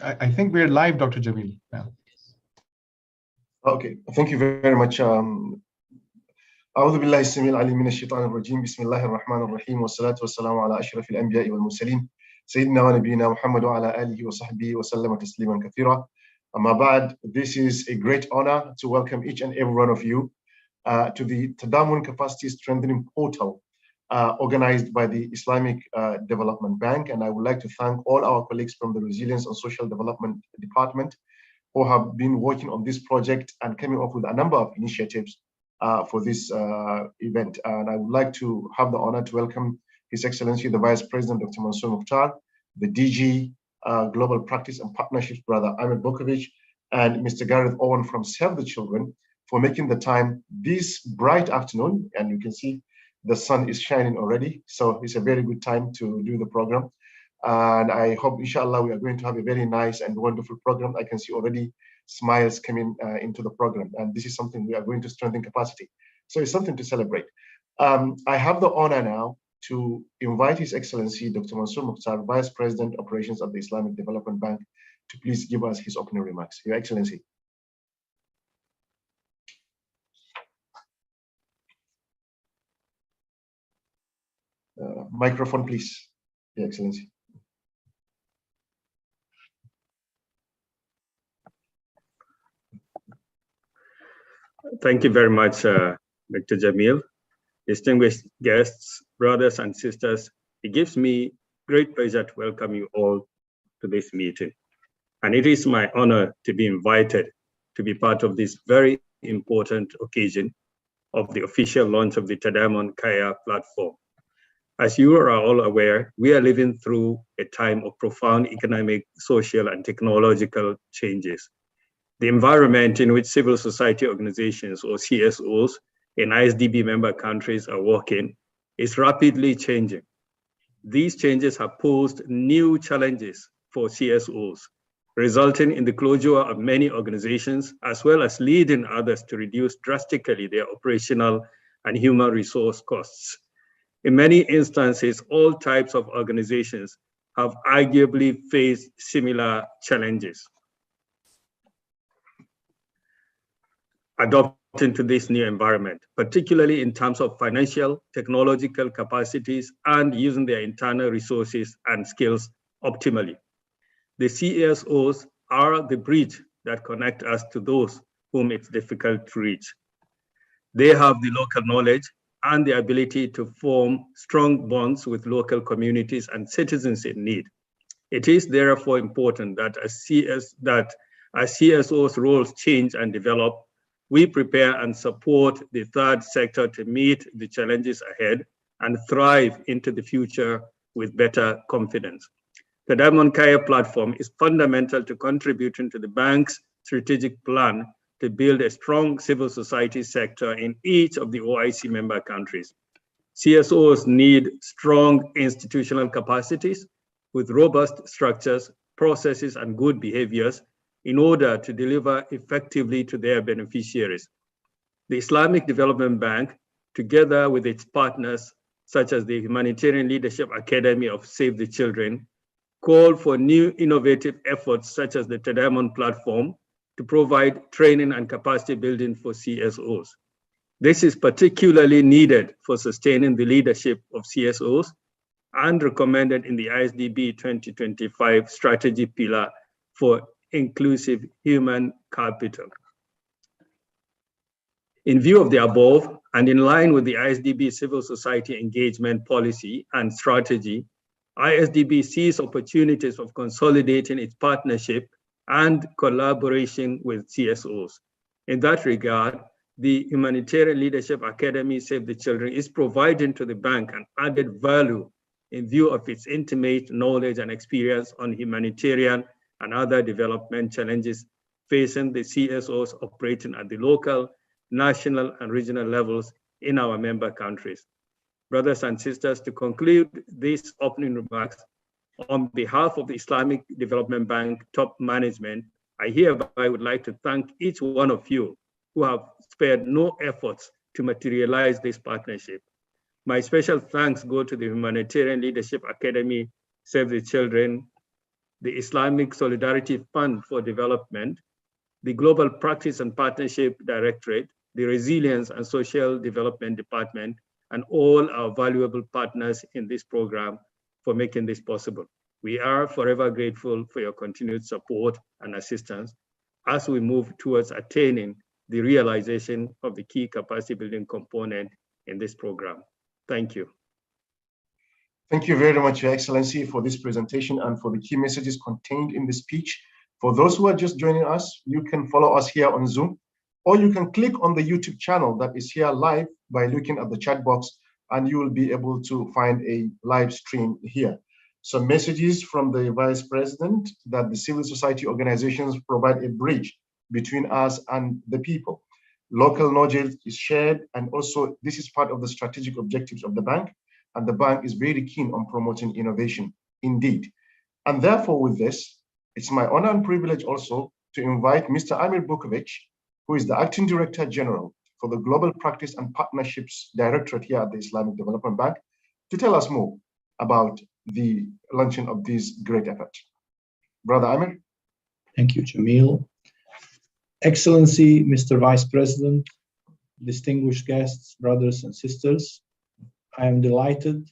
I think we're live, Dr. Jamil, now. Okay, thank you very much. أعوذ بالله السميع العليم من الشيطان الرجيم بسم الله الرحمن الرحيم والصلاة والسلام على أشرف الأنبياء والمرسلين سيدنا ونبينا محمد وعلى آله وصحبه وسلم تسليما كثيرا. أما بعد, this is a great honor to welcome each and every one of you to the Tadamon Capacity Strengthening Portal organized by the Islamic Development Bank. And I would like to thank all our colleagues from the Resilience and Social Development Department who have been working on this project and coming up with a number of initiatives for this event. And I would like to have the honor to welcome His Excellency, the Vice President, Dr. Mansour Mukhtar, the DG Global Practice and Partnerships, Brother Ahmed Bokovic, and Mr. Gareth Owen from Save the Children for making the time this bright afternoon. And you can see the sun is shining already. So it's a very good time to do the program. And I hope, inshallah, we are going to have a very nice and wonderful program. I can see already smiles coming into the program. And this is something we are going to strengthen capacity. So it's something to celebrate. I have the honor now to invite His Excellency, Dr. Mansour Mukhtar, Vice President Operations at the Islamic Development Bank, to please give us his opening remarks. Your Excellency. Microphone, please, Your Excellency. Thank you very much, Dr. Jamil. Distinguished guests, brothers and sisters, it gives me great pleasure to welcome you all to this meeting. And it is my honor to be invited to be part of this very important occasion of the official launch of the Tadamon Kaya platform. As you are all aware, we are living through a time of profound economic, social, and technological changes. The environment in which civil society organizations, or CSOs, in ISDB member countries are working is rapidly changing. These changes have posed new challenges for CSOs, resulting in the closure of many organizations, as well as leading others to reduce drastically their operational and human resource costs. In many instances, all types of organizations have arguably faced similar challenges. Adopting to this new environment, particularly in terms of financial, technological capacities, and using their internal resources and skills optimally. The CSOs are the bridge that connect us to those whom it's difficult to reach. They have the local knowledge and the ability to form strong bonds with local communities and citizens in need. It is therefore important that as CSOs' roles change and develop, we prepare and support the third sector to meet the challenges ahead and thrive into the future with better confidence. The Tadamon Kaya platform is fundamental to contributing to the bank's strategic plan to build a strong civil society sector in each of the OIC member countries. CSOs need strong institutional capacities with robust structures, processes, and good behaviors in order to deliver effectively to their beneficiaries. The Islamic Development Bank, together with its partners, such as the Humanitarian Leadership Academy of Save the Children, call for new innovative efforts such as the Tadamon platform to provide training and capacity building for CSOs. This is particularly needed for sustaining the leadership of CSOs and recommended in the ISDB 2025 strategy pillar for inclusive human capital. In view of the above, and in line with the ISDB civil society engagement policy and strategy, ISDB sees opportunities of consolidating its partnership and collaboration with CSOs. In that regard, the Humanitarian Leadership Academy Save the Children is providing to the bank an added value in view of its intimate knowledge and experience on humanitarian and other development challenges facing the CSOs operating at the local, national, and regional levels in our member countries. Brothers and sisters, to conclude these opening remarks, on behalf of the Islamic Development Bank top management, I hereby would like to thank each one of you who have spared no efforts to materialize this partnership. My special thanks go to the Humanitarian Leadership Academy, Save the Children, the Islamic Solidarity Fund for Development, the Global Practice and Partnership Directorate, the Resilience and Social Development Department, and all our valuable partners in this program for making this possible. We are forever grateful for your continued support and assistance as we move towards attaining the realization of the key capacity building component in this program. Thank you. Thank you very much, Your Excellency, for this presentation and for the key messages contained in the speech. For those who are just joining us, you can follow us here on Zoom, or you can click on the YouTube channel that is here live by looking at the chat box, and you will be able to find a live stream here. Some messages from the Vice President that the civil society organizations provide a bridge between us and the people. Local knowledge is shared, and also this is part of the strategic objectives of the bank, and the bank is very keen on promoting innovation indeed. And therefore, with this, it's my honor and privilege also to invite Mr. Amir Bukovic, who is the Acting Director General for the Global Practice and Partnerships Directorate here at the Islamic Development Bank, to tell us more about the launching of this great effort. Brother Amir. Thank you, Jamil. Excellency, Mr. Vice President, distinguished guests, brothers and sisters, I am delighted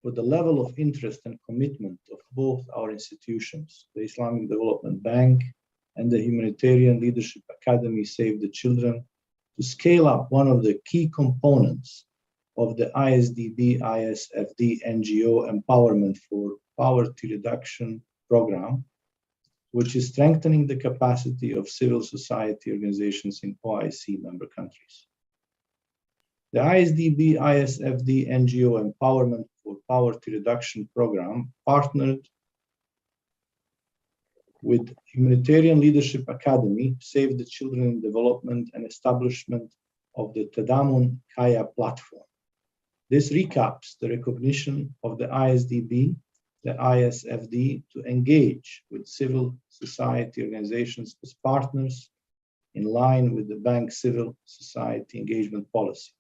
with the level of interest and commitment of both our institutions, the Islamic Development Bank and the Humanitarian Leadership Academy Save the Children, to scale up one of the key components of the ISDB-ISFD NGO Empowerment for Poverty Reduction Program, which is strengthening the capacity of civil society organizations in OIC member countries. The ISDB-ISFD NGO Empowerment for Poverty Reduction Program partnered with Humanitarian Leadership Academy, Save the Children in Development, and establishment of the Tadamon Kaya platform. This recaps the recognition of the ISDB, the ISFD, to engage with civil society organizations as partners in line with the bank's civil society engagement policy.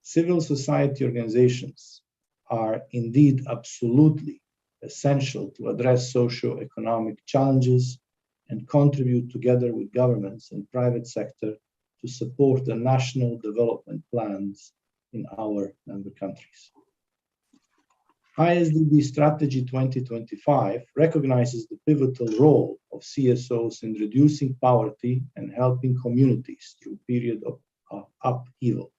Civil society organizations are indeed absolutely essential to address socio-economic challenges and contribute together with governments and private sector to support the national development plans in our member countries. ISDB Strategy 2025 recognizes the pivotal role of CSOs in reducing poverty and helping communities through period of upheaval.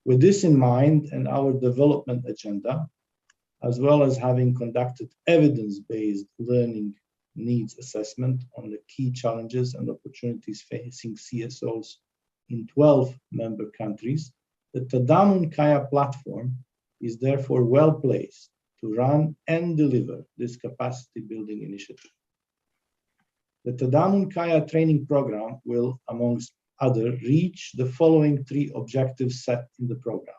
With this in mind and our development agenda, as well as having conducted evidence-based learning needs assessment on the key challenges and opportunities facing CSOs in 12 member countries, the Tadamon Kaya platform is therefore well placed to run and deliver this capacity building initiative. The Tadamon Kaya training program will, amongst other, reach the following three objectives set in the program.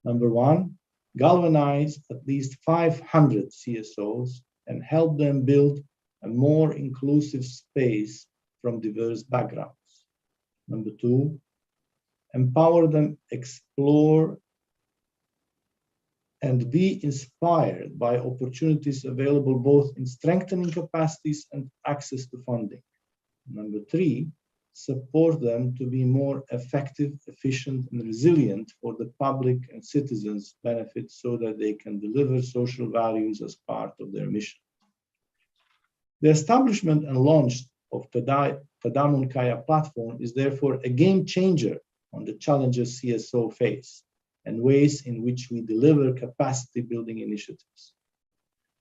Number one, galvanize at least 500 CSOs and help them build a more inclusive space from diverse backgrounds. Number two, empower them explore and be inspired by opportunities available both in strengthening capacities and access to funding. Number three, support them to be more effective, efficient, and resilient for the public and citizens' benefit so that they can deliver social values as part of their mission. The establishment and launch of Tadamon Kaya platform is therefore a game changer on the challenges CSO face and ways in which we deliver capacity building initiatives.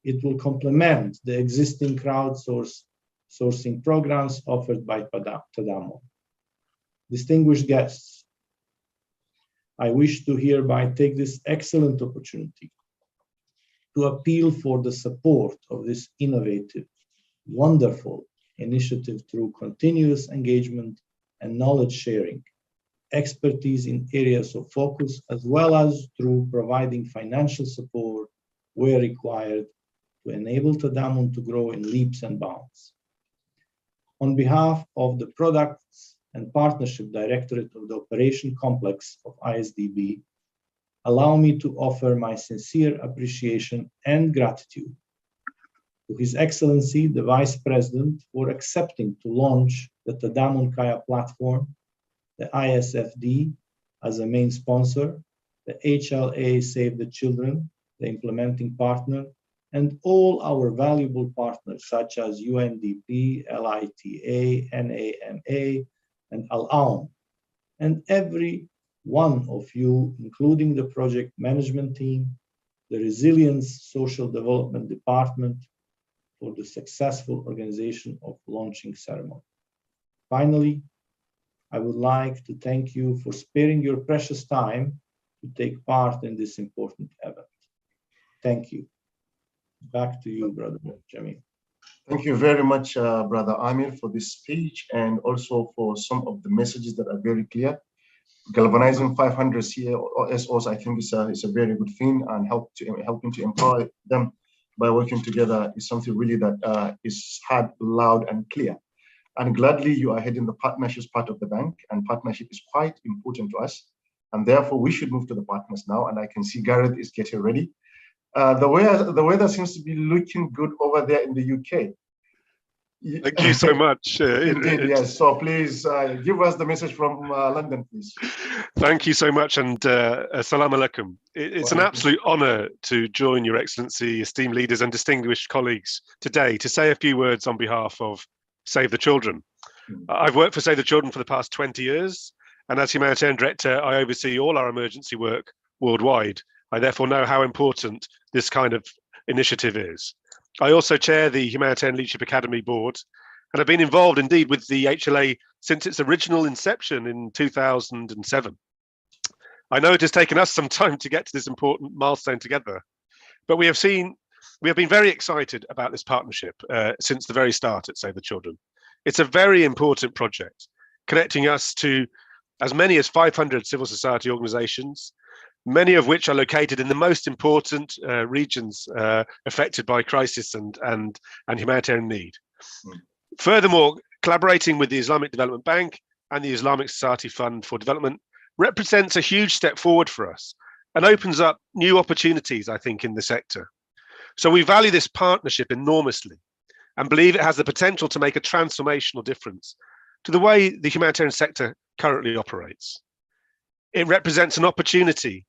It will complement the existing crowdsourcing programs offered by Tadamon. Distinguished guests, I wish to hereby take this excellent opportunity to appeal for the support of this innovative, wonderful initiative through continuous engagement and knowledge sharing, expertise in areas of focus, as well as through providing financial support where required to enable Tadamon to grow in leaps and bounds. On behalf of the Products and Partnership Directorate of the Operation Complex of ISDB, allow me to offer my sincere appreciation and gratitude to His Excellency, the Vice President, for accepting to launch the Tadamon Kaya platform, the ISFD as a main sponsor, the HLA Save the Children, the implementing partner, and all our valuable partners such as UNDP, LITA, NAMA, and Al-Aun, and every one of you, including the project management team, the Resilience Social Development Department, for the successful organization of launching ceremony. Finally, I would like to thank you for sparing your precious time to take part in this important event. Thank you. Back to you, Brother Jamil. Thank you very much, Brother Amir, for this speech and also for some of the messages that are very clear. Galvanizing 500 CSOs, I think, is a very good thing, and helping to empower them by working together is something really that is heard loud and clear. And gladly, you are heading the partnerships part of the bank, and partnership is quite important to us. And therefore, we should move to the partners now. And I can see Gareth is getting ready. The weather seems to be looking good over there in the UK. Thank you so much. Indeed, yes. So please give us the message from London, please. Thank you so much, and assalamu alaikum. It's an absolute honor to join Your Excellency, esteemed leaders and distinguished colleagues today to say a few words on behalf of Save the Children. I've worked for Save the Children for the past 20 years, and as Humanitarian Director, I oversee all our emergency work worldwide. I therefore know how important this kind of initiative is. I also chair the Humanitarian Leadership Academy Board, and I've been involved indeed with the HLA since its original inception in 2007. I know it has taken us some time to get to this important milestone together, but we have been very excited about this partnership since the very start at Save the Children. It's a very important project, connecting us to as many as 500 civil society organizations, many of which are located in the most important regions affected by crisis and humanitarian need. Furthermore, collaborating with the Islamic Development Bank and the Islamic Society Fund for Development represents a huge step forward for us and opens up new opportunities, I think, in the sector. So we value this partnership enormously and believe it has the potential to make a transformational difference to the way the humanitarian sector currently operates. It represents an opportunity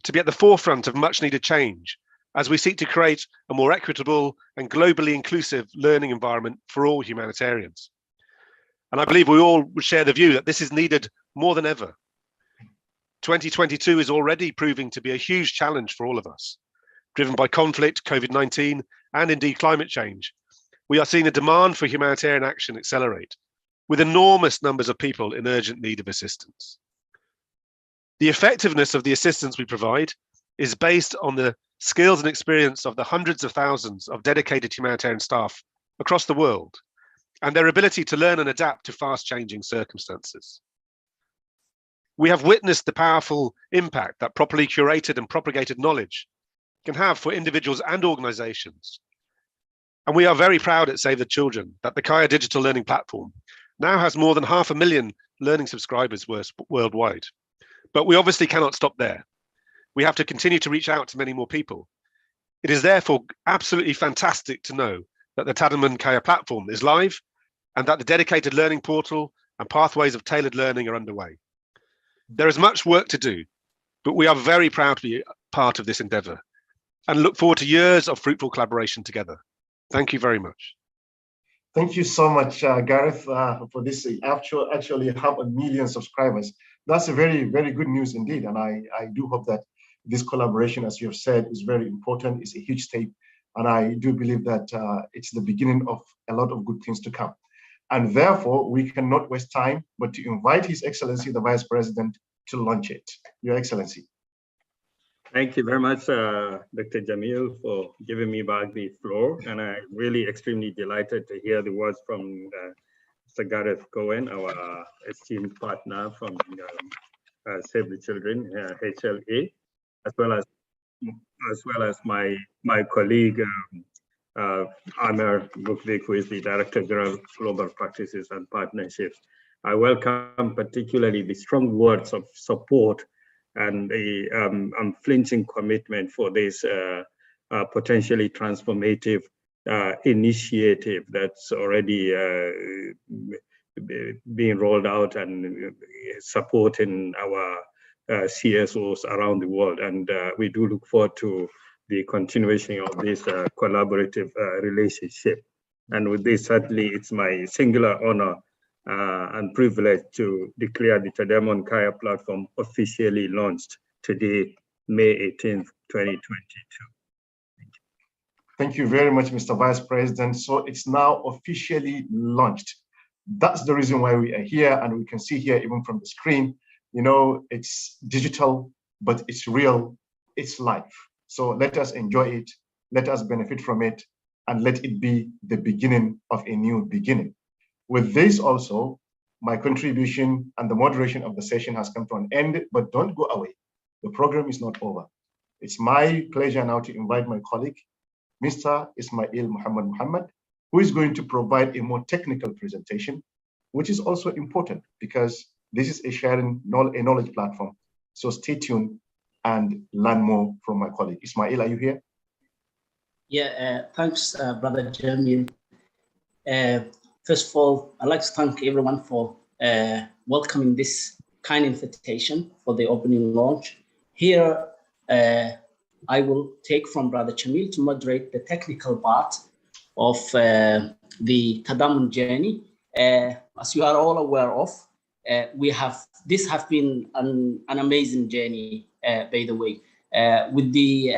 to be at the forefront of much needed change as we seek to create a more equitable and globally inclusive learning environment for all humanitarians. And I believe we all would share the view that this is needed more than ever. 2022 is already proving to be a huge challenge for all of us, driven by conflict, COVID-19, and indeed climate change. We are seeing the demand for humanitarian action accelerate, with enormous numbers of people in urgent need of assistance. The effectiveness of the assistance we provide is based on the skills and experience of the hundreds of thousands of dedicated humanitarian staff across the world, and their ability to learn and adapt to fast-changing circumstances. We have witnessed the powerful impact that properly curated and propagated knowledge can have for individuals and organizations. And we are very proud at Save the Children that the Kaya digital learning platform now has more than 500,000 learning subscribers worldwide. But we obviously cannot stop there. We have to continue to reach out to many more people. It is therefore absolutely fantastic to know that the Tadamon Kaya platform is live and that the dedicated learning portal and pathways of tailored learning are underway. There is much work to do, but we are very proud to be part of this endeavor and look forward to years of fruitful collaboration together. Thank you very much. Thank you so much, Gareth, for this actually have 1 million subscribers. That's a very, very good news indeed. And I do hope that this collaboration, as you have said, is very important. It's a huge step. And I do believe that it's the beginning of a lot of good things to come. And therefore, we cannot waste time, but to invite His Excellency, the Vice President, to launch it. Your Excellency. Thank you very much, Dr. Jamil, for giving me back the floor. And I'm really extremely delighted to hear the words from Mr. Gareth Cohen, our esteemed partner from Save the Children, HLA, as well as my colleague, Amir Bukvik, who is the Director General of Global Practices and Partnerships. I welcome particularly the strong words of support and the unflinching commitment for this potentially transformative initiative that's already being rolled out and supporting our CSOs around the world. And we do look forward to the continuation of this collaborative relationship. And with this, certainly, it's my singular honor and privilege to declare the Tadamon Kaya platform officially launched today, May 18th, 2022. Thank you very much, Mr. Vice President. So it's now officially launched. That's the reason why we are here, and we can see here even from the screen, you know, it's digital, but it's real, it's live. So let us enjoy it, let us benefit from it, and let it be the beginning of a new beginning. With this also, my contribution and the moderation of the session has come to an end, but don't go away. The program is not over. It's my pleasure now to invite my colleague, Mr. Ismail Muhammad, who is going to provide a more technical presentation, which is also important because this is a sharing a knowledge platform. So stay tuned and learn more from my colleague. Ismail, are you here? Yeah, thanks, Brother Jamil. First of all, I'd like to thank everyone for welcoming this kind invitation for the opening launch. Here, I will take from Brother Jamil to moderate the technical part of the Tadamon journey. As you are all aware of, this has been an amazing journey, by the way, with the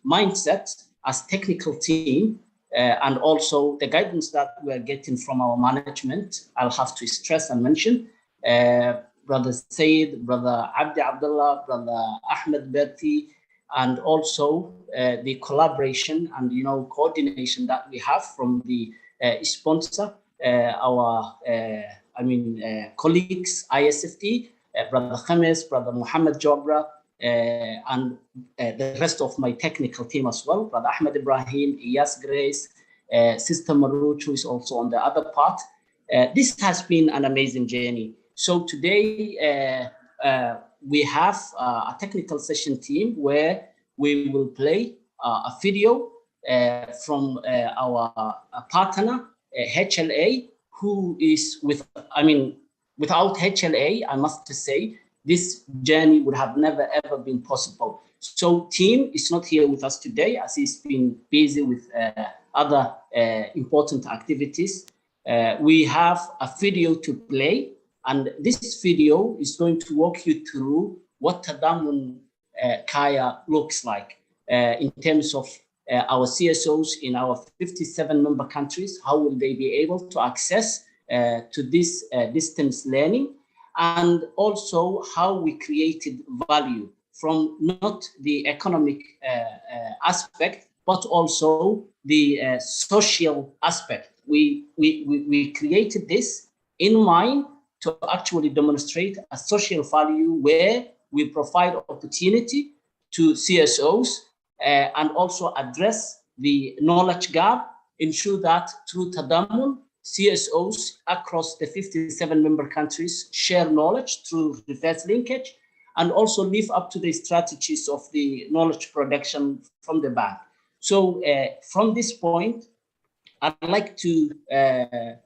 mindset as technical team and also the guidance that we are getting from our management. I'll have to stress and mention Brother Said, Brother Abdi Abdullah, Brother Ahmed Berti, and also the collaboration and coordination that we have from the sponsor, our colleagues, ISFT, Brother Khamis, Brother Muhammad Jobra, and the rest of my technical team as well, Brother Ahmed Ibrahim, Iyas Grace, Sister Maruch, who is also on the other part. This has been an amazing journey. So today, we have a technical session team where we will play a video from our partner, HLA, who is without HLA, I must say, this journey would have never ever been possible. So Tim is not here with us today as he's been busy with other important activities. We have a video to play, and this video is going to walk you through what Tadamon Kaya looks like in terms of our CSOs in our 57 member countries. How will they be able to access to this distance learning, and also how we created value from not the economic aspect, but also the social aspect. We created this in mind to actually demonstrate a social value where we provide opportunity to CSOs and also address the knowledge gap, ensure that through Tadamon, CSOs across the 57 member countries share knowledge through reverse linkage, and also live up to the strategies of the knowledge production from the bank. So from this point, I'd like to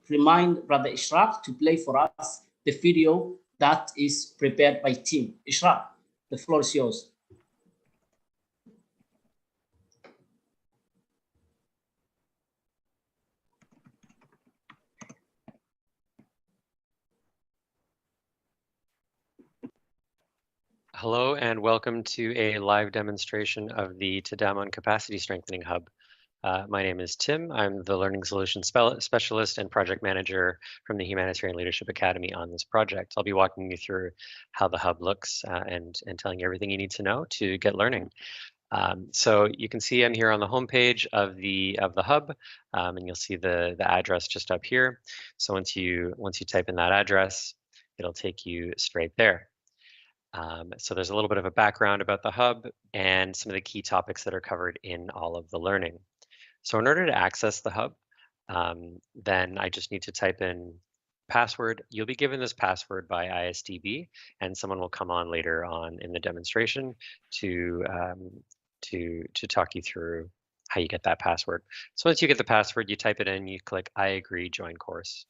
remind Brother Ishraq to play for us the video that is prepared by Tim. Ishraq, the floor is yours. Hello and welcome to a live demonstration of the Tadamon Capacity Strengthening Hub. My name is Tim. I'm the Learning Solutions Specialist and Project Manager from the Humanitarian Leadership Academy on this project. I'll be walking you through how the hub looks and telling you everything you need to know to get learning. So you can see I'm here on the homepage of the hub, and you'll see the address just up here. So once you type in that address, it'll take you straight there. So there's a little bit of a background about the hub and some of the key topics that are covered in all of the learning. So in order to access the hub, then I just need to type in password. You'll be given this password by ISDB, and someone will come on later on in the demonstration to talk you through how you get that password. So once you get the password, you type it in, you click I agree, join course.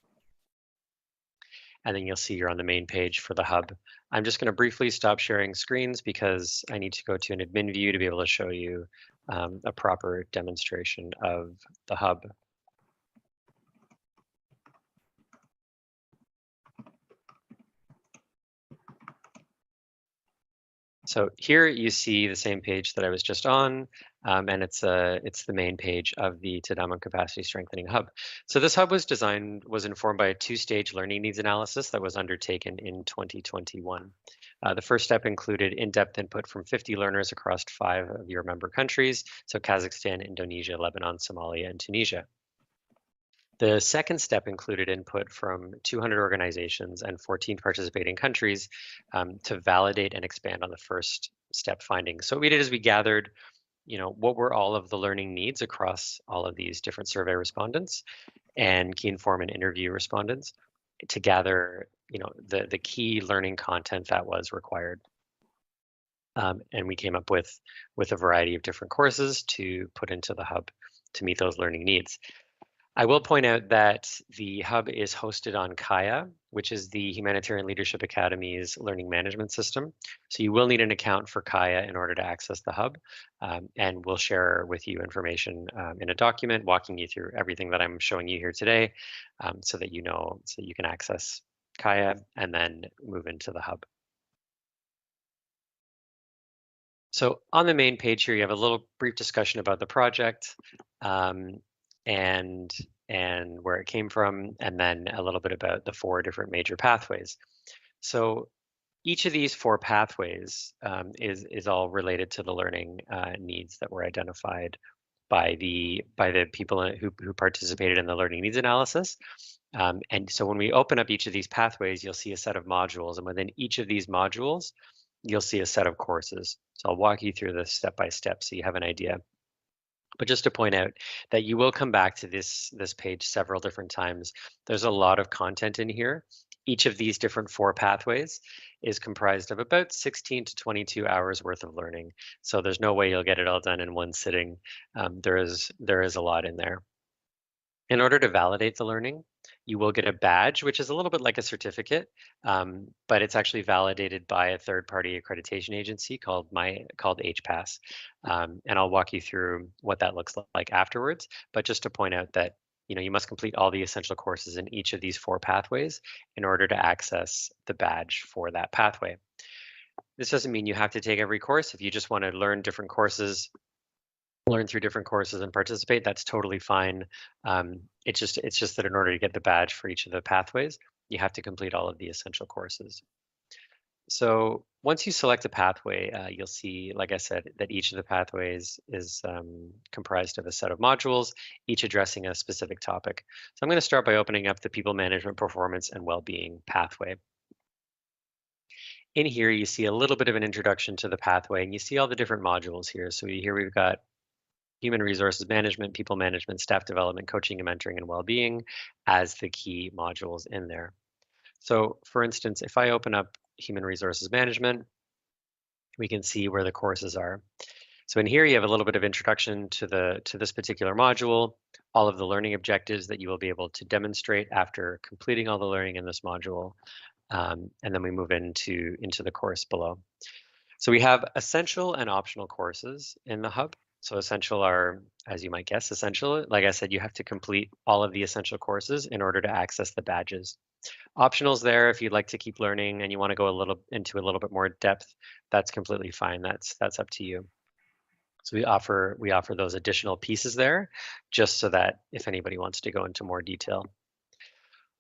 And then you'll see you're on the main page for the hub. I'm just going to briefly stop sharing screens because I need to go to an admin view to be able to show you a proper demonstration of the hub. So here you see the same page that I was just on, and it's the main page of the Tadamon Capacity Strengthening Hub. So this hub was informed by a two-stage learning needs analysis that was undertaken in 2021. The first step included in-depth input from 50 learners across 5 of your member countries, so Kazakhstan, Indonesia, Lebanon, Somalia, and Tunisia. The second step included input from 200 organizations and 14 participating countries to validate and expand on the first step findings. So what we did is we gathered, what were all of the learning needs across all of these different survey respondents and key inform and interview respondents to gather, the key learning content that was required. And we came up with a variety of different courses to put into the hub to meet those learning needs. I will point out that the hub is hosted on Kaya, which is the Humanitarian Leadership Academy's learning management system. So you will need an account for Kaya in order to access the hub. And we'll share with you information in a document walking you through everything that I'm showing you here today so that so you can access Kaya and then move into the hub. So on the main page here, you have a little brief discussion about the project. And where it came from, and then a little bit about the 4 different major pathways. So each of these 4 pathways is all related to the learning needs that were identified by the people who participated in the learning needs analysis. And so when we open up each of these pathways, you'll see a set of modules, and within each of these modules, you'll see a set of courses. So I'll walk you through this step by step so you have an idea. But just to point out that you will come back to this page several different times. There's a lot of content in here. Each of these different 4 pathways is comprised of about 16 to 22 hours worth of learning. So there's no way you'll get it all done in one sitting. There is a lot in there. In order to validate the learning, you will get a badge, which is a little bit like a certificate, but it's actually validated by a third-party accreditation agency called HPAS. And I'll walk you through what that looks like afterwards. But just to point out that you must complete all the essential courses in each of these 4 pathways in order to access the badge for that pathway. This doesn't mean you have to take every course. If you just want to learn different courses, learn through different courses and participate, that's totally fine. It's just that in order to get the badge for each of the pathways, you have to complete all of the essential courses. So once you select a pathway, you'll see, like I said, that each of the pathways is comprised of a set of modules, each addressing a specific topic. So I'm going to start by opening up the People Management, Performance, and Wellbeing pathway. In here, you see a little bit of an introduction to the pathway, and you see all the different modules here. So here we've got Human Resources Management, People Management, Staff Development, Coaching and Mentoring, and Wellbeing as the key modules in there. So for instance, if I open up Human Resources Management, we can see where the courses are. So in here, you have a little bit of introduction to this particular module, all of the learning objectives that you will be able to demonstrate after completing all the learning in this module. And then we move into the course below. So we have essential and optional courses in the hub. So essential are, as you might guess, essential. Like I said, you have to complete all of the essential courses in order to access the badges. Optionals there, if you'd like to keep learning and you want to go into a little bit more depth, that's completely fine. That's up to you. So we offer those additional pieces there, just so that if anybody wants to go into more detail.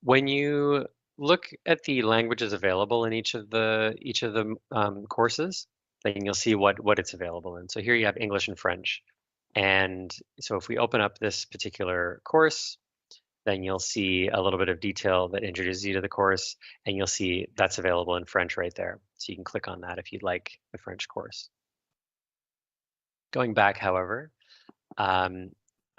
When you look at the languages available in each of the courses, then you'll see what it's available in. So here you have English and French. And so if we open up this particular course, then you'll see a little bit of detail that introduces you to the course, and you'll see that's available in French right there. So you can click on that if you'd like the French course. Going back, however, I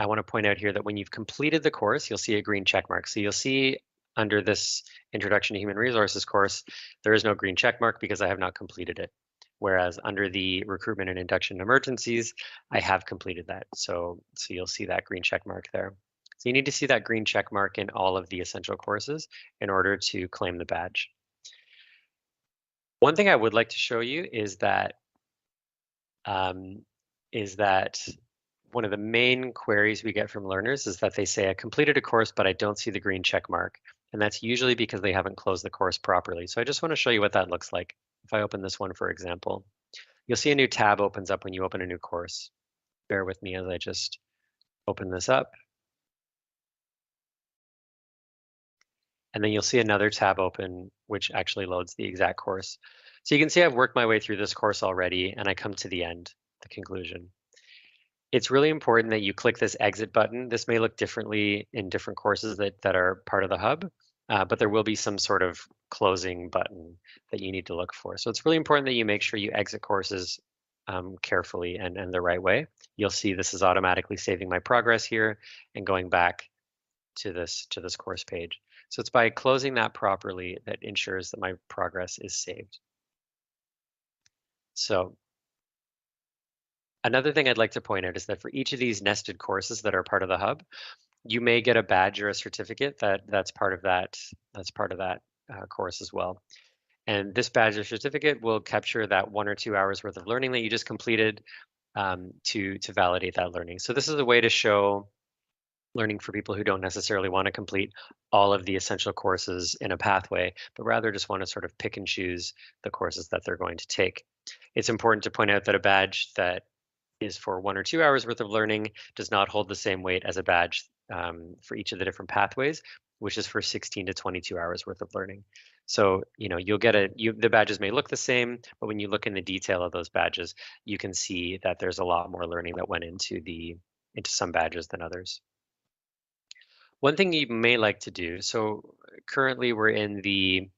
want to point out here that when you've completed the course, you'll see a green check mark. So you'll see under this Introduction to Human Resources course, there is no green check mark because I have not completed it. Whereas under the recruitment and induction emergencies, I have completed that. So you'll see that green check mark there. So you need to see that green check mark in all of the essential courses in order to claim the badge. One thing I would like to show you is that one of the main queries we get from learners is that they say, I completed a course, but I don't see the green check mark. And that's usually because they haven't closed the course properly. So I just want to show you what that looks like. If I open this one, for example, you'll see a new tab opens up when you open a new course. Bear with me as I just open this up. And then you'll see another tab open, which actually loads the exact course. So you can see I've worked my way through this course already, and I come to the end, the conclusion. It's really important that you click this exit button. This may look differently in different courses that are part of the hub, but there will be some sort of closing button that you need to look for. So it's really important that you make sure you exit courses carefully and the right way. You'll see this is automatically saving my progress here and going back to this course page. So it's by closing that properly that ensures that my progress is saved. So another thing I'd like to point out is that for each of these nested courses that are part of the hub, you may get a badge or a certificate that's part of that course as well. And this badge or certificate will capture that 1 or 2 hours worth of learning that you just completed to validate that learning. So this is a way to show learning for people who don't necessarily want to complete all of the essential courses in a pathway, but rather just want to sort of pick and choose the courses that they're going to take. It's important to point out that a badge that is for 1 or 2 hours worth of learning does not hold the same weight as a badge for each of the different pathways, which is for 16 to 22 hours worth of learning. So, you'll get the badges may look the same, but when you look in the detail of those badges, you can see that there's a lot more learning that went into some badges than others. One thing you may like to do, so currently we're in the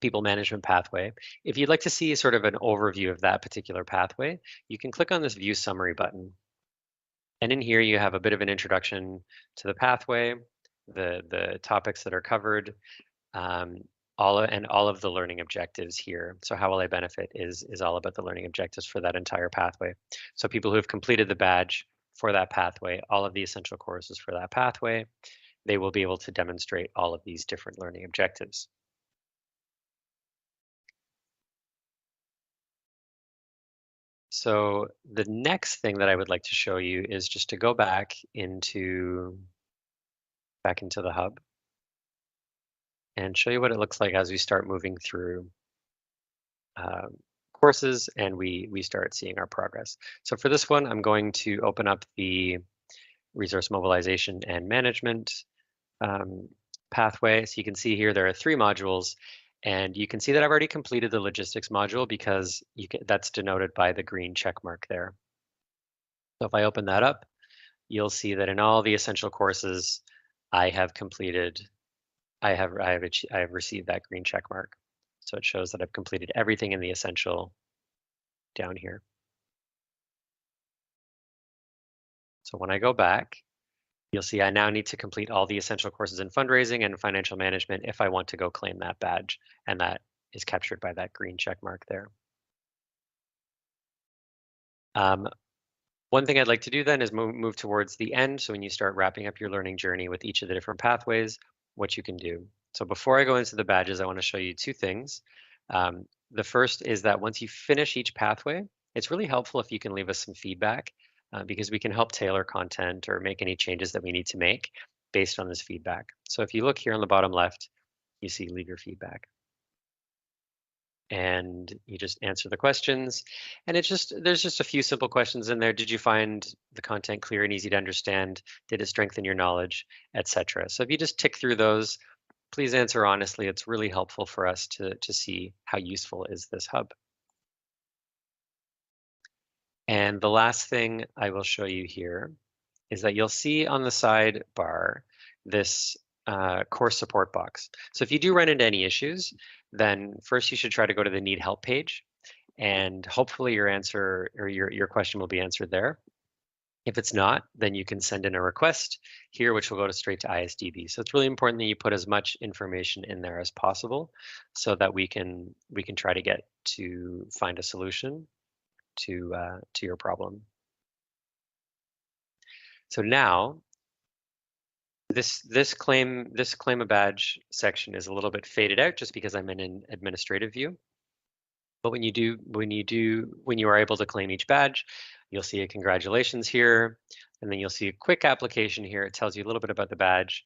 people management pathway. If you'd like to see sort of an overview of that particular pathway, you can click on this view summary button. And in here you have a bit of an introduction to the pathway, the topics that are covered, all of the learning objectives here. So how will I benefit is all about the learning objectives for that entire pathway. So people who have completed the badge for that pathway, all of the essential courses for that pathway, they will be able to demonstrate all of these different learning objectives. So the next thing that I would like to show you is just to go back into the hub and show you what it looks like as we start moving through courses and we start seeing our progress. So for this one, I'm going to open up the resource mobilization and management pathway. So you can see here there are 3 modules, and you can see that I've already completed the logistics module because that's denoted by the green check mark there. So if I open that up, you'll see that in all the essential courses I have completed, I have received that green check mark. So it shows that I've completed everything in the essential down here. So when I go back, you'll see I now need to complete all the essential courses in fundraising and financial management if I want to go claim that badge, and that is captured by that green check mark there. One thing I'd like to do then is move towards the end. So when you start wrapping up your learning journey with each of the different pathways, what you can do. So before I go into the badges, I want to show you 2 things. The first is that once you finish each pathway, it's really helpful if you can leave us some feedback because we can help tailor content or make any changes that we need to make based on this feedback. So if you look here on the bottom left, you see leave your feedback. And you just answer the questions. And there's just a few simple questions in there. Did you find the content clear and easy to understand? Did it strengthen your knowledge, etc.? So if you just tick through those, please answer honestly. It's really helpful for us to see how useful is this hub. And the last thing I will show you here is that you'll see on the sidebar this course support box. So if you do run into any issues, then first you should try to go to the need help page, and hopefully your answer or your question will be answered there. If it's not, then you can send in a request here, which will go straight to ISDB. So it's really important that you put as much information in there as possible so that we can try to get to find a solution to your problem. So now this claim a badge section is a little bit faded out just because I'm in an administrative view. But when you are able to claim each badge, you'll see a congratulations here, and then you'll see a quick application here. It tells you a little bit about the badge,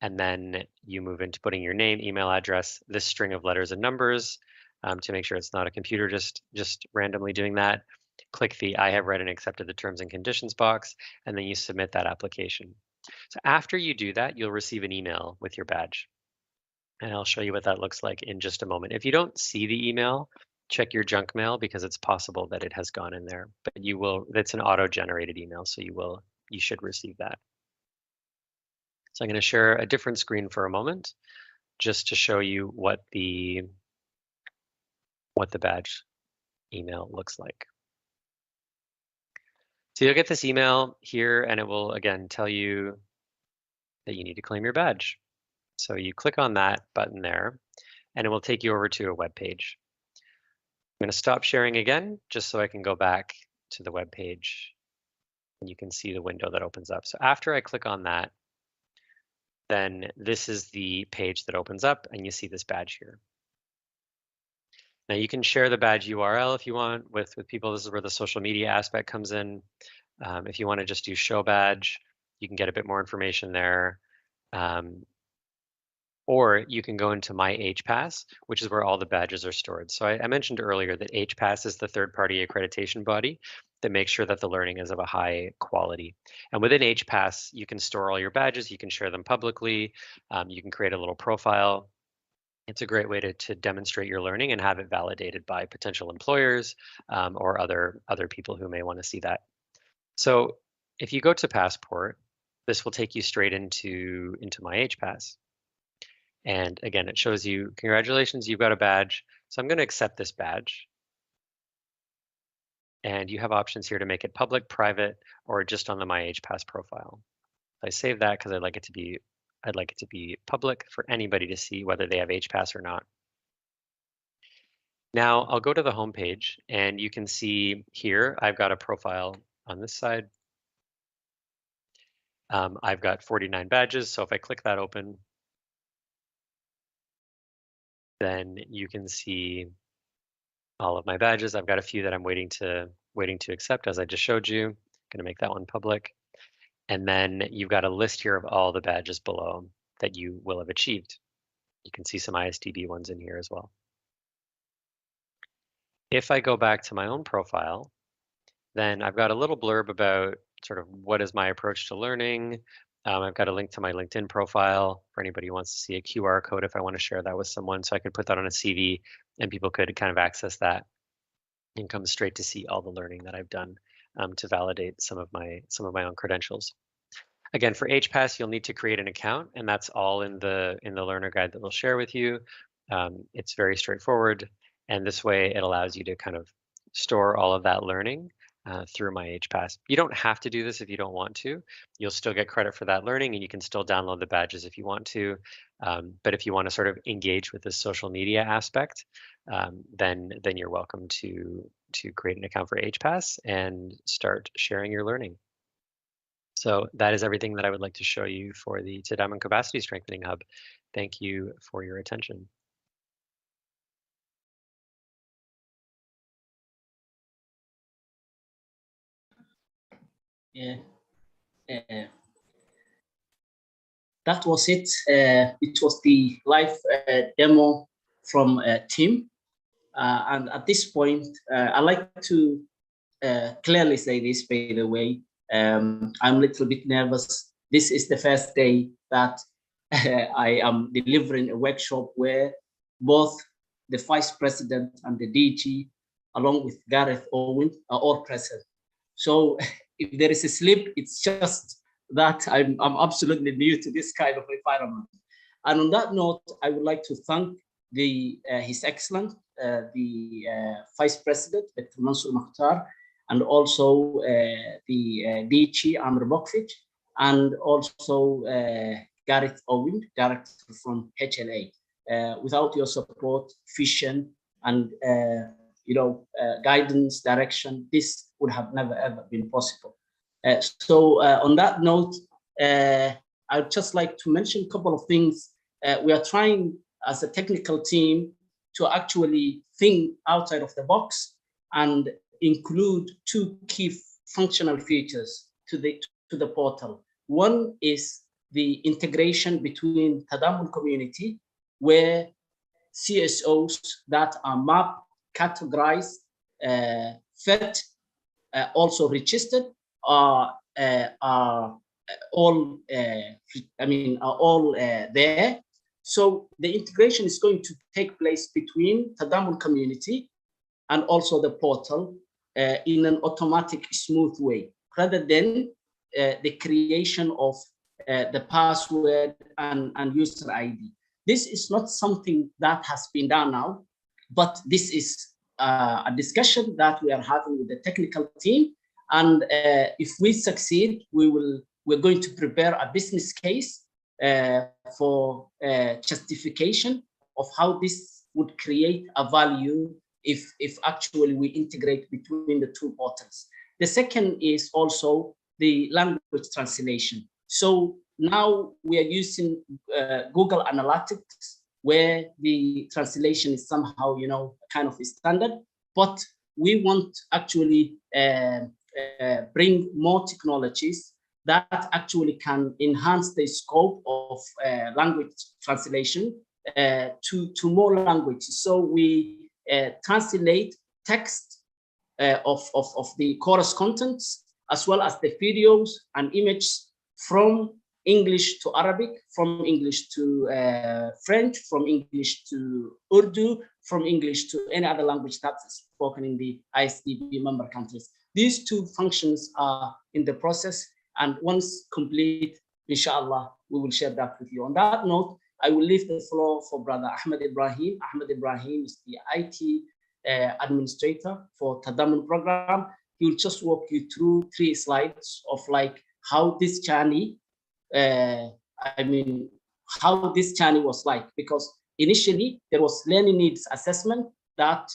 and then you move into putting your name, email address, this string of letters and numbers to make sure it's not a computer just randomly doing that. Click the I have read and accepted the terms and conditions box, and then you submit that application. So after you do that, you'll receive an email with your badge. And I'll show you what that looks like in just a moment. If you don't see the email, check your junk mail because it's possible that it has gone in there, but it's an auto-generated email, so you should receive that. So I'm going to share a different screen for a moment just to show you what the badge email looks like. So you'll get this email here, and it will again tell you that you need to claim your badge. So you click on that button there, and it will take you over to a web page. I'm going to stop sharing again, just so I can go back to the web page, and you can see the window that opens up. So after I click on that, then this is the page that opens up, and you see this badge here. Now you can share the badge URL if you want with people. This is where the social media aspect comes in. If you want to just do show badge, you can get a bit more information there. Or you can go into My HPass, which is where all the badges are stored. So I mentioned earlier that HPass is the third-party accreditation body that makes sure that the learning is of a high quality. And within HPass, you can store all your badges, you can share them publicly, you can create a little profile. It's a great way to demonstrate your learning and have it validated by potential employers or other people who may want to see that. So if you go to Passport, this will take you straight into My HPass. And again, it shows you, congratulations, you've got a badge. So I'm going to accept this badge. And you have options here to make it public, private, or just on the My HPass profile. I save that because I'd like it to be public for anybody to see whether they have HPass or not. Now I'll go to the home page, and you can see here I've got a profile on this side. I've got 49 badges, so if I click that open, then you can see all of my badges. I've got a few that I'm waiting to accept, as I just showed you. I'm going to make that one public. And then you've got a list here of all the badges below that you will have achieved. You can see some ISDB ones in here as well. If I go back to my own profile, then I've got a little blurb about sort of what is my approach to learning. I've got a link to my LinkedIn profile for anybody who wants to see a QR code if I want to share that with someone. So I could put that on a CV and people could kind of access that and come straight to see all the learning that I've done to validate some of my own credentials. Again, for HPass, you'll need to create an account, and that's all in the learner guide that we'll share with you. It's very straightforward, and this way it allows you to kind of store all of that learning through My HPass. You don't have to do this if you don't want to. You'll still get credit for that learning, and you can still download the badges if you want to. But if you want to sort of engage with the social media aspect, then you're welcome to create an account for HPass and start sharing your learning. So that is everything that I would like to show you for the Tadamon Capacity Strengthening Hub. Thank you for your attention. Yeah. That was it. It was the live demo from Tim. And at this point, I'd like to clearly say this, by the way. I'm a little bit nervous. This is the first day that I am delivering a workshop where both the Vice President and the DG, along with Gareth Owen, are all present. So if there is a slip, it's just that I'm absolutely new to this kind of environment. And on that note, I would like to thank His Excellency, the Vice President, Dr. Mansour Makhtar, and also the Dichi Amr Bokvich, and also Gareth Owen, director from HLA. Without your support, vision, and guidance, direction, this would have never ever been possible. So on that note, I'd just like to mention a couple of things. We are trying as a technical team to actually think outside of the box and include two key functional features to the portal. One is the integration between Tadamon community, where CSOs that are mapped, categorized, fed, also registered, are all there. So the integration is going to take place between Tadamon community and also the portal in an automatic, smooth way, rather than the creation of the password and user ID. This is not something that has been done now, but this is a discussion that we are having with the technical team. And if we succeed, we're going to prepare a business case for justification of how this would create a value if actually we integrate between the two portals. The second is also the language translation. So now we are using Google Analytics, where the translation is somehow, kind of standard, but we want to actually bring more technologies that actually can enhance the scope of language translation to more languages. So we translate text of the course contents, as well as the videos and images from English to Arabic, from English to French, from English to Urdu, from English to any other language that's spoken in the ISDB member countries. These two functions are in the process, and once complete, inshallah, we will share that with you. On that note, I will leave the floor for Brother Ahmed Ibrahim. Ahmed Ibrahim is the IT administrator for Tadamon program. He will just walk you through 3 slides of how this journey, how this journey was like, because initially there was learning needs assessment that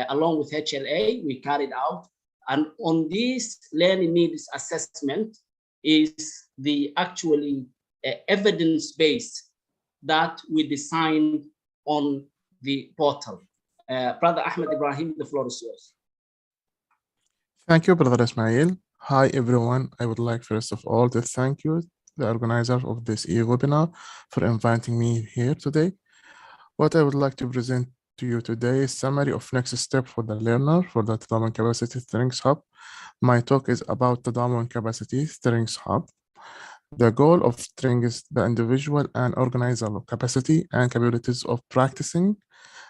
along with HLA we carried out, and on this learning needs assessment is the actually evidence base that we designed on the portal. Brother Ahmed Ibrahim, the floor is yours. Thank you, Brother Ismail. Hi, everyone. I would like, first of all, to thank you, the organizer of this e-webinar, for inviting me here today. What I would like to present to you today is a summary of next step for the learner for the Tadamon Capacity Strengths Hub. My talk is about Tadamon Capacity Strengths Hub. The goal of strength is the individual and organizational capacity and capabilities of practicing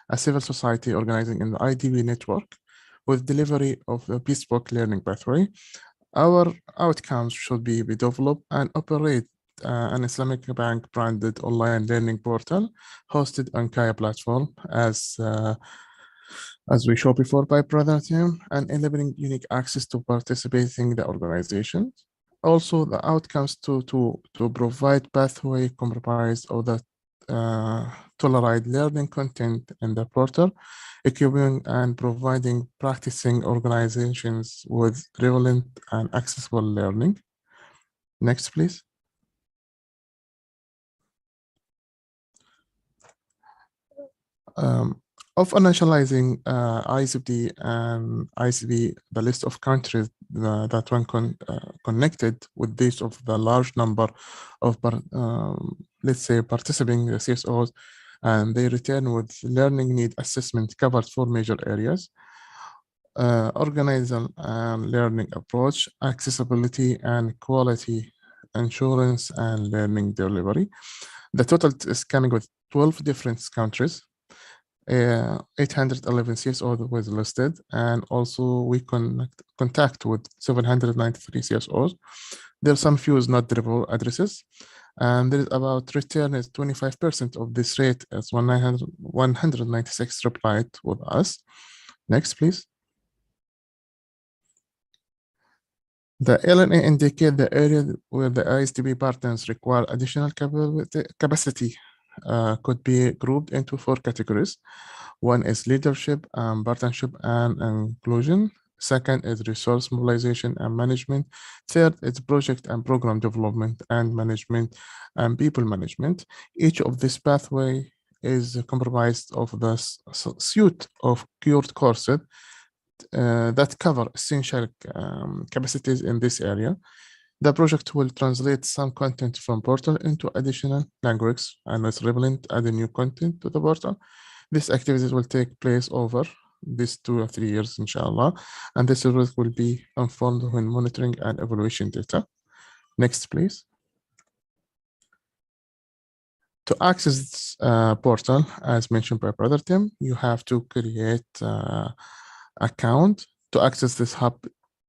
a civil society organizing in the IDB network with delivery of a bespoke learning pathway. Our outcomes should be we develop and operate an Islamic Bank branded online learning portal hosted on Kaya platform as we showed before by Brother Tim, and enabling unique access to participating in the organization. Also, the outcomes to provide pathway comprised of the tolerate learning content in the portal, equipping and providing practicing organizations with relevant and accessible learning. Next, please. Of initializing ISD and ICB, the list of countries that when connected with this of the large number of, let's say, participating CSOs, and they return with learning need assessment covered 4 major areas: organizational and learning approach, accessibility and quality assurance, and learning delivery. The total is coming with 12 different countries. 811 CSOs was listed, and also we contact with 793 CSOs. There are some few not deliverable addresses, and there is about return is 25% of this rate, as 196 replied with us. Next, please. The LNA indicate the area where the ISDB partners require additional capacity could be grouped into 4 categories. One is leadership, partnership, and inclusion. Second is resource mobilization and management. Third is project and program development and management and people management. Each of this pathway is comprised of the suite of cured courses that cover essential capacities in this area. The project will translate some content from portal into additional languages and is relevant add new content to the portal. These activities will take place over these 2 or 3 years, inshallah, and this work will be informed when monitoring and evaluation data. Next, please. To access this portal, as mentioned by Brother Tim, you have to create account to access this hub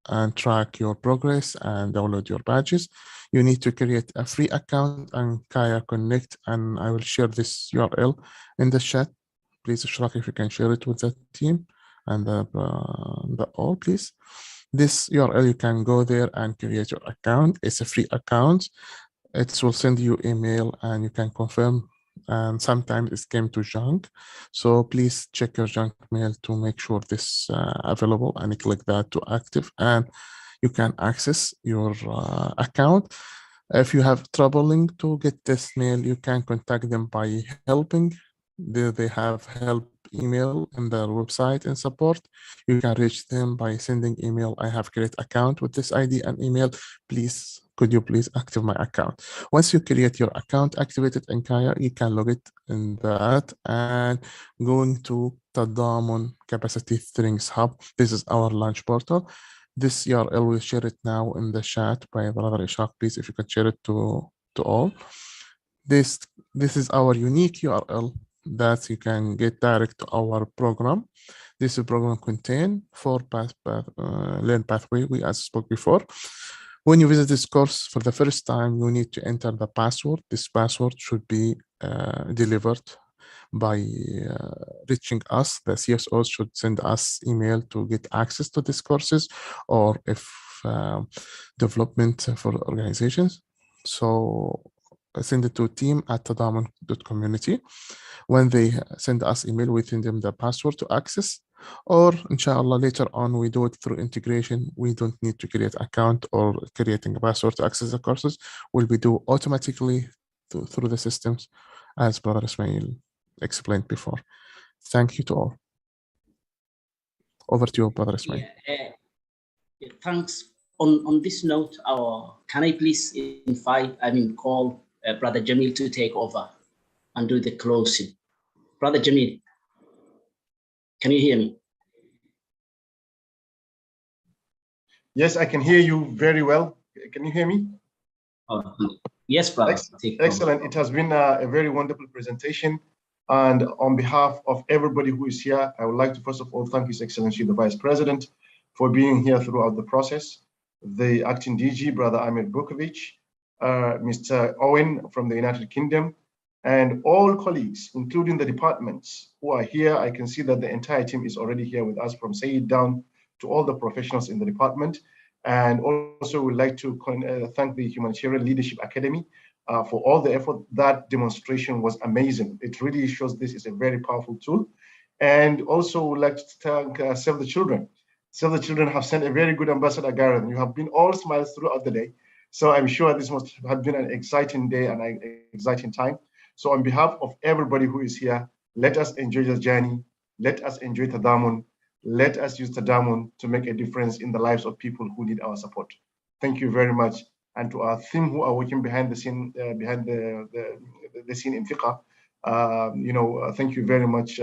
and track your progress and download your badges. You need to create a free account and Kaya Connect, and I will share this URL in the chat. Please, Shraq, if you can share it with the team and the all, please. This URL, you can go there and create your account. It's a free account. It will send you email and you can confirm, and sometimes it came to junk. So please check your junk mail to make sure this available, and you click that to active and you can access your account. If you have troubling to get this mail, you can contact them by helping. They have help email in their website and support. You can reach them by sending email. I have create account with this ID and email. Please, could you please activate my account? Once you create your account activated in Kaya, you can log it in that and going to Tadamon Capacity Strengths Hub. This is our launch portal. This URL will share it now in the chat by Brother Ishaq. Please, if you could share it to all. This is our unique URL that you can get direct to our program. This program contain 4 learn pathway we as spoke before. When you visit this course for the first time, you need to enter the password. This password should be delivered by reaching us. The CSOs should send us email to get access to these courses, or if development for organizations. So send it to team@tadamon.community. When they send us email, we send them the password to access, or inshallah later on we do it through integration. We don't need to create account or creating a password to access the courses. Will be do automatically through the systems, as Brother Ismail explained before. Thank you to all. Over to you, Brother Ismail. Thanks. On this note, can I please call Brother Jamil to take over and do the closing. Brother Jamil, can you hear me? Yes, I can hear you very well. Can you hear me? Yes, brother. Excellent. It has been a very wonderful presentation. And on behalf of everybody who is here, I would like to first of all thank His Excellency, the Vice President, for being here throughout the process. The Acting DG, Brother Ahmed Bukovic, Mr. Owen from the United Kingdom, and all colleagues, including the departments who are here. I can see that the entire team is already here with us, from Sayed down to all the professionals in the department. And also would like to thank the Humanitarian Leadership Academy for all the effort. That demonstration was amazing. It really shows this is a very powerful tool. And also would like to thank Save the Children. Save the Children have sent a very good ambassador, Gareth. You have been all smiles throughout the day. So I'm sure this must have been an exciting day and an exciting time. So on behalf of everybody who is here, let us enjoy the journey. Let us enjoy Tadamon. Let us use Tadamon to make a difference in the lives of people who need our support. Thank you very much. And to our team who are working behind the scene, behind the scene in Fiqh, thank you very much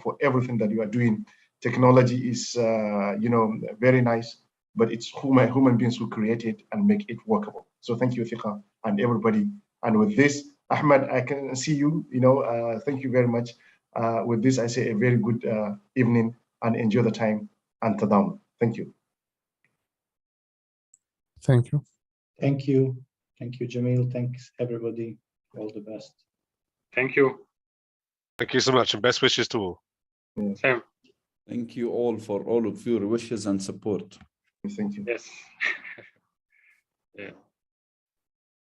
for everything that you are doing. Technology is, very nice, but it's human beings who create it and make it workable. So thank you, Fiqh, and everybody. And with this, Ahmed, I can see you. Thank you very much. With this, I say a very good evening and enjoy the time and Tadamon. Thank you. Thank you. Thank you. Thank you, Jamil. Thanks, everybody. All the best. Thank you. Thank you so much, and best wishes to all. Same. Thank you all for all of your wishes and support. Thank you. Yes. Yeah.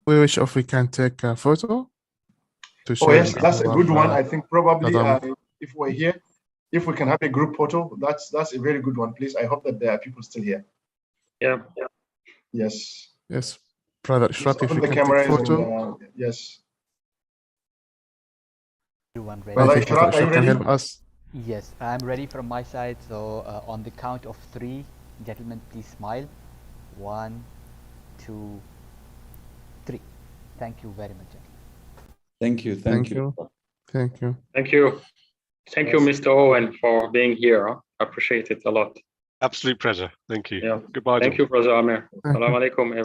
We wish if we can take a photo to show. Oh yes, that's a good one. I our, think probably Tadamon. if we're here, if we can have a group photo, that's a very good one. Please, I hope that there are people still here. Yeah. Yes. Yes, Brother Please Ishraq, if open you the can take cameras photo. and yes. Everyone ready? Brother I think Brother Ishraq, are you Ishraq can ready? help us. Yes, I'm ready from my side. So on the count of 3, gentlemen, please smile. 1, 2, 3. Thank you very much, gentlemen. Thank you. Thank you. Thank you. Thank you. Thank you, Mr. Owen, for being here. I appreciate it a lot. Absolute pleasure. Thank you. Yeah. Goodbye. Thank you, Brother Amir. Thank you. Assalamu alaikum, everyone.